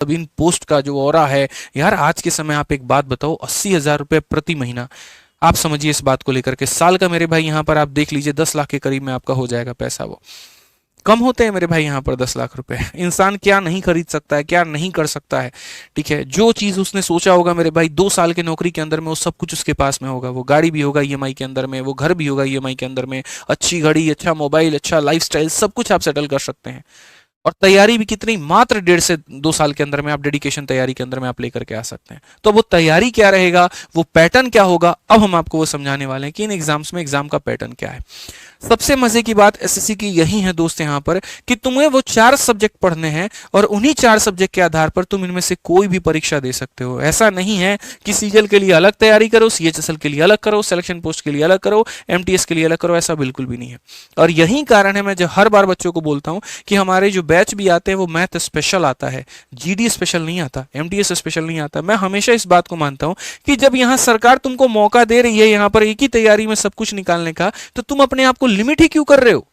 अब इन पोस्ट का जो ऑरा है यार, आज के समय आप एक बात बताओ, 80,000 रुपए प्रति महीना, आप समझिए इस बात को लेकर के, साल का मेरे भाई यहाँ पर आप देख लीजिए 10 लाख के करीब में आपका हो जाएगा पैसा। वो कम होते हैं मेरे भाई यहाँ पर 10 लाख रुपए। इंसान क्या नहीं खरीद सकता है, क्या नहीं कर सकता है, ठीक है। जो चीज उसने सोचा होगा मेरे भाई 2 साल के नौकरी के अंदर में, वो सब कुछ उसके पास में होगा। वो गाड़ी भी होगा ईएमआई के अंदर में, वो घर भी होगा ईएमआई के अंदर में, अच्छी घड़ी, अच्छा मोबाइल, अच्छा लाइफस्टाइल, सब कुछ आप सेटल कर सकते हैं। और तैयारी भी कितनी, मात्र 1.5 से 2 साल के अंदर में आप डेडिकेशन तैयारी के अंदर में आप लेकर के आ सकते हैं। तो वो तैयारी क्या रहेगा, वो पैटर्न क्या होगा, अब हम आपको वो समझाने वाले हैं कि इन एग्जाम्स में एग्जाम का पैटर्न क्या है। सबसे मजे की बात एसएससी की यही है दोस्त यहाँ पर, कि तुम्हें वो 4 सब्जेक्ट पढ़ने हैं और उन्हीं 4 सब्जेक्ट के आधार पर तुम इनमें से कोई भी परीक्षा दे सकते हो। ऐसा नहीं है कि सीजीएल के लिए अलग तैयारी करो, सीएचएसएल के लिए अलग करो, सिलेक्शन पोस्ट के लिए अलग करो, एमटीएस के लिए अलग करो, ऐसा बिल्कुल भी नहीं है। और यही कारण है मैं जो हर बार बच्चों को बोलता हूं कि हमारे जो बैच भी आते हैं वो मैथ स्पेशल आता है, जीडी स्पेशल नहीं आता, एमटीएस स्पेशल नहीं आता। मैं हमेशा इस बात को मानता हूं कि जब यहां सरकार तुमको मौका दे रही है यहां पर एक ही तैयारी में सब कुछ निकालने का, तो तुम अपने आप को लिमिट ही क्यों कर रहे हो।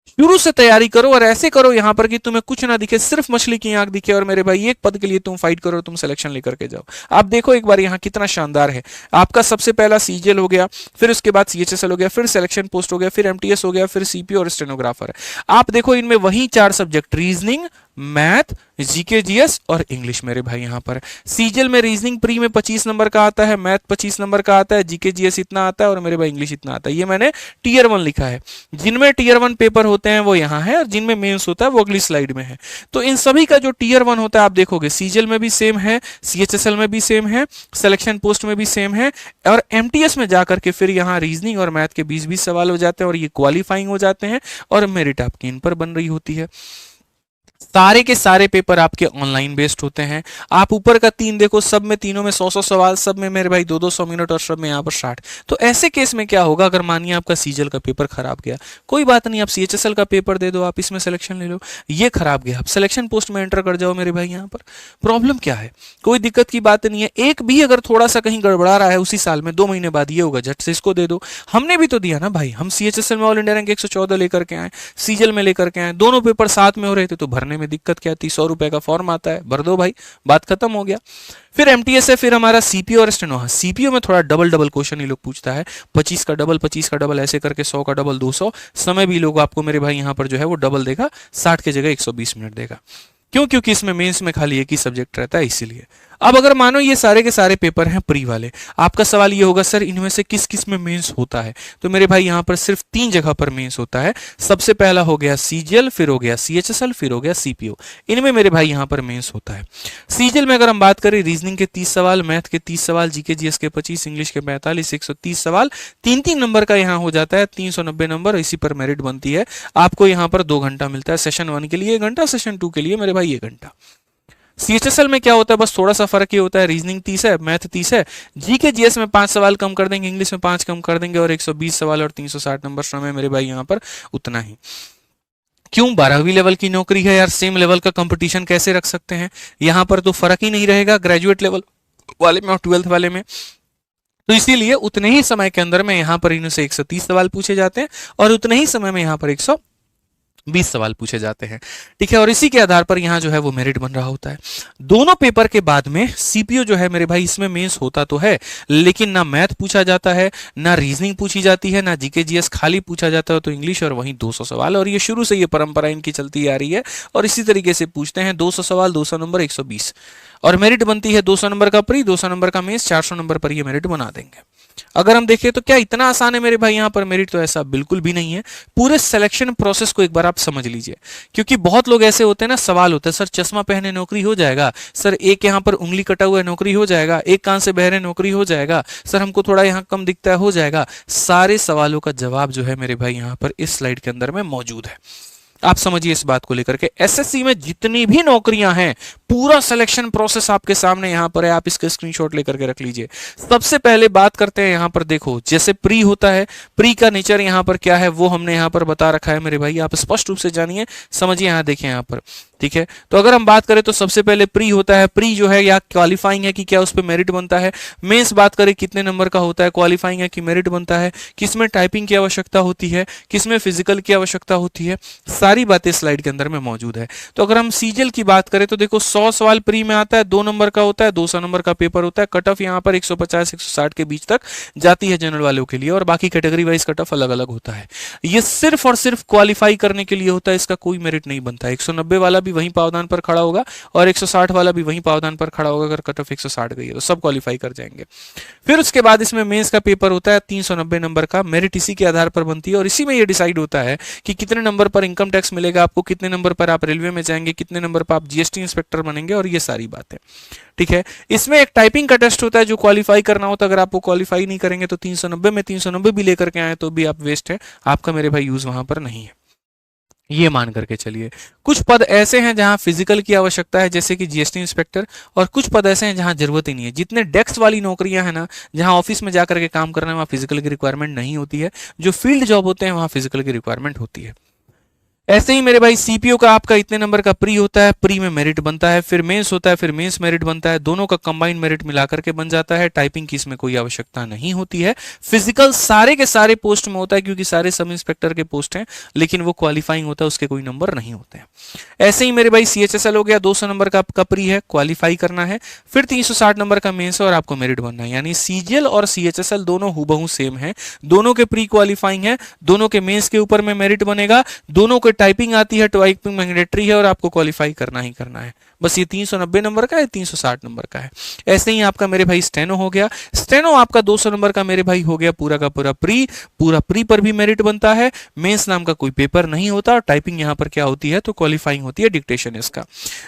शुरू से तैयारी करो और ऐसे करो यहां पर कि तुम्हें कुछ ना दिखे, सिर्फ मछली की आंख दिखे, और मेरे भाई एक पद के लिए तुम फाइट करो, तुम सिलेक्शन लेकर के जाओ। आप देखो एक बार यहां कितना शानदार है। आपका सबसे पहला सीजीएल हो गया, फिर उसके बाद सीएचएसएल हो गया, फिर सिलेक्शन पोस्ट हो गया, फिर एमटीएस हो गया, फिर सीपीओ और स्टेनोग्राफर है। आप देखो इनमें वही 4 subject, reasoning, math, GK GS और इंग्लिश मेरे भाई यहां पर। सीजीएल में रीजनिंग प्री में 25 नंबर का आता है, मैथ 25 नंबर का आता है, जीके जीएस इतना आता है और मेरे भाई इंग्लिश इतना आता है। ये मैंने टीयर 1 लिखा है। जिनमें टीयर 1 पेपर होते हैं वो यहाँ है, और जिनमें मेंस होता है वो अगली स्लाइड में है। तो इन सभी का जो टीयर 1 होता है आप देखोगे सीजीएल में भी सेम है, सीएचएसएल में भी सेम है, सिलेक्शन पोस्ट में भी सेम है, और एमटीएस में जाकर के फिर यहाँ रीजनिंग और मैथ के 20-20 सवाल हो जाते हैं और ये क्वालिफाइंग हो जाते हैं और मेरिट आपकी इन पर बन रही होती है। सारे के सारे पेपर आपके ऑनलाइन बेस्ड होते हैं। आप ऊपर का 3 देखो, सब में, तीनों में 100-100 सवाल, सब में मेरे भाई 200-200 मिनट और सब में यहाँ पर 60। तो ऐसे केस में क्या होगा, अगर मानिए आपका सीजीएल का पेपर खराब गया, कोई बात नहीं, आप सीएचएसएल का पेपर दे दो, आप इसमें सिलेक्शन ले लो। ये खराब गया, आप सिलेक्शन पोस्ट में एंटर कर जाओ मेरे भाई। यहाँ पर प्रॉब्लम क्या है, कोई दिक्कत की बात नहीं है। एक भी अगर थोड़ा सा कहीं गड़बड़ा रहा है उसी साल में, 2 महीने बाद ये होगा, झट से इसको दे दो। हमने भी तो दिया ना भाई, हम सीएचएसएल में ऑल इंडिया रैंक 114 लेकर के आए, सीजीएल में लेकर के आए, दोनों पेपर साथ में हो रहे थे, तो भरने में दिक्कत क्या थी। 100 रुपए का फॉर्म आता है, भर दो भाई, बात खत्म हो गया। फिर एमटीएस है, फिर हमारा सीपीओ और स्टेनो। सीपीओ में थोड़ा डबल डबल क्वेश्चन ये लोग पूछता है, 25 का डबल, 25 का डबल, ऐसे करके 100 का डबल 200। समय भी लोग आपको मेरे भाई यहाँ पर जो है वो डबल देगा, 60 की जगह 120 मिनट देगा। क्यों, क्योंकि इसमें मेंस में खाली एक ही सब्जेक्ट रहता है, इसीलिए। अब अगर मानो ये सारे के सारे पेपर हैं प्री वाले, आपका सवाल ये होगा सर इनमें से किस किस में मेंस होता है। तो मेरे भाई यहाँ पर सिर्फ 3 जगह पर मेंस होता है। सबसे पहला हो गया सीजीएल, फिर हो गया सीएचएसएल, फिर हो गया सीपीओ। इनमें मेरे भाई यहाँ पर मेंस होता है। सीजीएल में अगर हम बात करें, रीजनिंग के 30 सवाल, मैथ के 30 सवाल, जीके जीएस के 25, इंग्लिश के 45, 130 सवाल, 3-3 नंबर का यहाँ हो जाता है, 390 नंबर। इसी पर मेरिट बनती है। आपको यहाँ पर 2 घंटा मिलता है, सेशन 1 के लिए 1 घंटा, सेशन 2 के लिए मेरे भाई 1 घंटा। सीएचएसएल में क्या होता है, बस थोड़ा सा फर्क ये होता है, रीजनिंग 30 है, मैथ 30 है, जीके जीएस में 5 सवाल कम कर देंगे, इंग्लिश में 5 कम कर देंगे, और 120 सवाल और 360 नंबर समय मेरे भाई यहाँ पर उतना ही। क्यों, 12वीं लेवल की नौकरी है यार, सेम लेवल का कंपटीशन कैसे रख सकते हैं। यहाँ पर तो फर्क ही नहीं रहेगा ग्रेजुएट लेवल वाले में और 12th वाले में। तो इसीलिए उतने ही समय के अंदर में यहाँ पर इनसे 130 सवाल पूछे जाते हैं और उतने ही समय में यहाँ पर 120 सवाल पूछे जाते हैं, ठीक है। और इसी के आधार पर यहाँ जो है वो मेरिट बन रहा होता है। दोनों पेपर के बाद में सीपीओ जो है मेरे भाई, इसमें मेंस होता तो है, लेकिन ना मैथ पूछा जाता है, ना रीजनिंग पूछी जाती है, ना जीके जीएस, खाली पूछा जाता है तो इंग्लिश और वहीं 200 सवाल। और ये शुरू से ये परंपरा इनकी चलती आ रही है और इसी तरीके से पूछते हैं। 200 सवाल, 200 नंबर, 120, और मेरिट बनती है 200 नंबर का प्री, 200 नंबर का मेंस, 400 नंबर पर ये मेरिट बना देंगे। अगर हम देखें तो क्या इतना आसान है मेरे भाई यहाँ पर मेरिट, तो ऐसा बिल्कुल भी नहीं है। पूरे सिलेक्शन प्रोसेस को एक बार आप समझ लीजिए, क्योंकि बहुत लोग ऐसे होते हैं ना, सवाल होता है सर चश्मा पहने नौकरी हो जाएगा, सर एक यहाँ पर उंगली कटा हुआ है नौकरी हो जाएगा, एक कान से बहरे नौकरी हो जाएगा, सर हमको थोड़ा यहाँ कम दिखता है हो जाएगा। सारे सवालों का जवाब जो है मेरे भाई यहाँ पर इस स्लाइड के अंदर में मौजूद है। आप समझिए इस बात को लेकर के, एसएससी में जितनी भी नौकरियां हैं, पूरा सिलेक्शन प्रोसेस आपके सामने यहां पर है। आप इसका स्क्रीनशॉट लेकर के रख लीजिए। सबसे पहले बात करते हैं यहां पर, देखो जैसे प्री होता है, प्री का नेचर यहां पर क्या है वो हमने यहां पर बता रखा है मेरे भाई, आप स्पष्ट रूप से जानिए, समझिए। यहां देखिए यहां पर, ठीक है। तो अगर हम बात करें तो सबसे पहले प्री होता है। प्री जो है या क्वालिफाइंग है कि क्या उस पर मेरिट बनता है। मेंस बात करें कितने नंबर का होता है, क्वालिफाइंग है कि मेरिट बनता है, किसमें टाइपिंग की आवश्यकता होती है, किसमें फिजिकल की आवश्यकता होती है, सारी बातें स्लाइड के अंदर में मौजूद है। तो अगर हम सीजीएल की बात करें तो देखो 100 100 सवाल प्री में आता है, 2 नंबर का होता है, 200 नंबर का पेपर होता है। कट ऑफ यहाँ पर 150 160 के बीच तक जाती है जनरल वालों के लिए, और बाकी कैटेगरी वाइज कट ऑफ अलग अलग होता है। ये सिर्फ और सिर्फ क्वालिफाई करने के लिए होता है, इसका कोई मेरिट नहीं बनता है। 190 वाला भी वहीं पावदान पर खड़ा होगा और 160 वाला भी वहीं पावदान पर खड़ा होगा। अगर कट ऑफ 160 गई है तो सब क्वालिफाई कर जाएंगे। फिर उसके बाद इसमें मेंस का पेपर होता है 390 नंबर का। मेरिट इसी के आधार पर बनती है और इसी में ये डिसाइड होता है कि कितने नंबर पर इनकम टैक्स मिलेगा आपको, कितने नंबर पर आप रेलवे में जाएंगे, कितने नंबर पर आप जीएसटी इंस्पेक्टर बनेंगे, और ये सारी बातें। ठीक है, इसमें एक टाइपिंग का टेस्ट होता है जो क्वालिफाई करना होता है। अगर आप वो क्वालिफाई नहीं करेंगे तो 390 में 390 भी लेकर के आए तो भी आप वेस्ट है, आपका मेरे भाई यूज वहां पर नहीं है, ये मान करके चलिए। कुछ पद ऐसे हैं जहां फिजिकल की आवश्यकता है, जैसे कि जीएसटी इंस्पेक्टर, और कुछ पद ऐसे हैं जहां जरूरत ही नहीं है। जितने डेस्क वाली नौकरियां हैं ना, जहां ऑफिस में जाकर के काम करना है, वहां फिजिकल की रिक्वायरमेंट नहीं होती है। जो फील्ड जॉब होते हैं वहां फिजिकल की रिक्वायरमेंट होती है। ऐसे ही मेरे भाई सीपीओ का आपका इतने नंबर का प्री होता है, प्री में मेरिट बनता है, फिर मेंस होता है, फिर मेंस मेरिट बनता है, दोनों का कंबाइंड मेरिट मिलाकर के बन जाता है। टाइपिंग की इसमें कोई आवश्यकता नहीं होती है। फिजिकल सारे के सारे पोस्ट में होता है क्योंकि सारे सब इंस्पेक्टर के पोस्ट हैं, लेकिन वो क्वालिफाइंग होता है, उसके कोई नंबर नहीं होते हैं। ऐसे ही मेरे भाई सीएचएसएल हो गया, 200 नंबर का आपका प्री है, क्वालिफाई करना है, फिर 360 नंबर का मेंस है और आपको मेरिट बनना है। यानी सीजीएल और सीएचएसएल दोनों हूबहू सेम है, दोनों के प्री क्वालिफाइंग है, दोनों के मेंस के ऊपर में मेरिट बनेगा, दोनों को टाइपिंग आती है, टाइपिंग मैंडेटरी है और आपको क्वालिफाई करना ही करना है। बस ये 390 नंबर का है, 360 नंबर का है। ऐसे ही आपका मेरे भाई स्टेनो हो गया, स्टेनो आपका 200 नंबर का मेरे भाई हो गया पूरा का पूरा प्री, पूरा प्री पर भी मेरिट बनता है। मेंस नाम का कोई पेपर नहीं होता और टाइपिंग यहाँ पर क्या होती है तो क्वालिफाइंग होती है, डिक्टेशन इसका।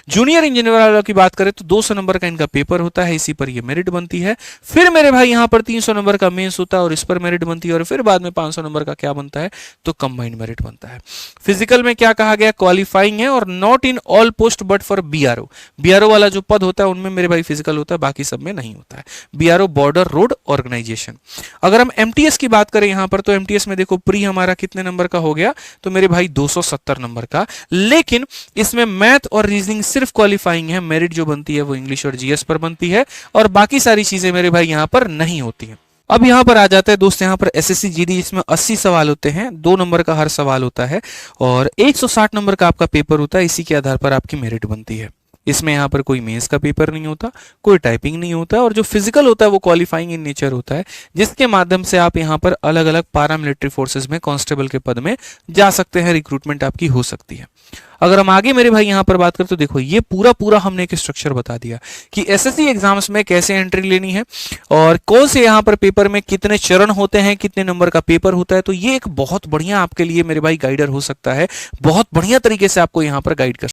जूनियर इंजीनियर वालों की बात करें तो 200 नंबर का इनका पेपर होता है, इसी पर ये मेरिट बनती है। फिर मेरे भाई यहाँ पर 300 नंबर का मेंस होता है और इस पर मेरिट बनती है, और फिर बाद में 500 नंबर का क्या बनता है तो कंबाइंड मेरिट बनता है। फिजिकल में क्या कहा गया, क्वालिफाइंग है और not in all post but for BRO. BRO वाला जो पद होता है उनमें मेरे भाई फिजिकल होता है, बाकी सब में नहीं होता है। BRO border road organisation. अगर हम एमटीएस की बात करें यहां पर तो एमटीएस में देखो प्री हमारा कितने नंबर का हो गया तो मेरे भाई 270 नंबर का, लेकिन इसमें मैथ और रीजनिंग सिर्फ क्वालिफाइंग है। मेरिट जो बनती है वो इंग्लिश और जीएस पर बनती है और बाकी सारी चीजें मेरे भाई यहां पर नहीं होती है। अब यहां पर आ जाता है दोस्त, यहां पर एसएससी जीडी जिसमें 80 सवाल होते हैं, 2 नंबर का हर सवाल होता है और 160 नंबर का आपका पेपर होता है। इसी के आधार पर आपकी मेरिट बनती है। इसमें यहाँ पर कोई मेंस का पेपर नहीं होता, कोई टाइपिंग नहीं होता, और जो फिजिकल होता है वो क्वालिफाइंग इन नेचर होता है, जिसके माध्यम से आप यहाँ पर अलग अलग पैरामिलिट्री फोर्सेस में कांस्टेबल के पद में जा सकते हैं, रिक्रूटमेंट आपकी हो सकती है। अगर हम आगे मेरे भाई यहाँ पर बात करें तो देखो ये पूरा हमने एक स्ट्रक्चर बता दिया कि एसएससी एग्जाम्स में कैसे एंट्री लेनी है और कौन से यहाँ पर पेपर में कितने चरण होते हैं, कितने नंबर का पेपर होता है। तो ये एक बहुत बढ़िया आपके लिए मेरे भाई गाइडर हो सकता है, बहुत बढ़िया तरीके से आपको यहाँ पर गाइड कर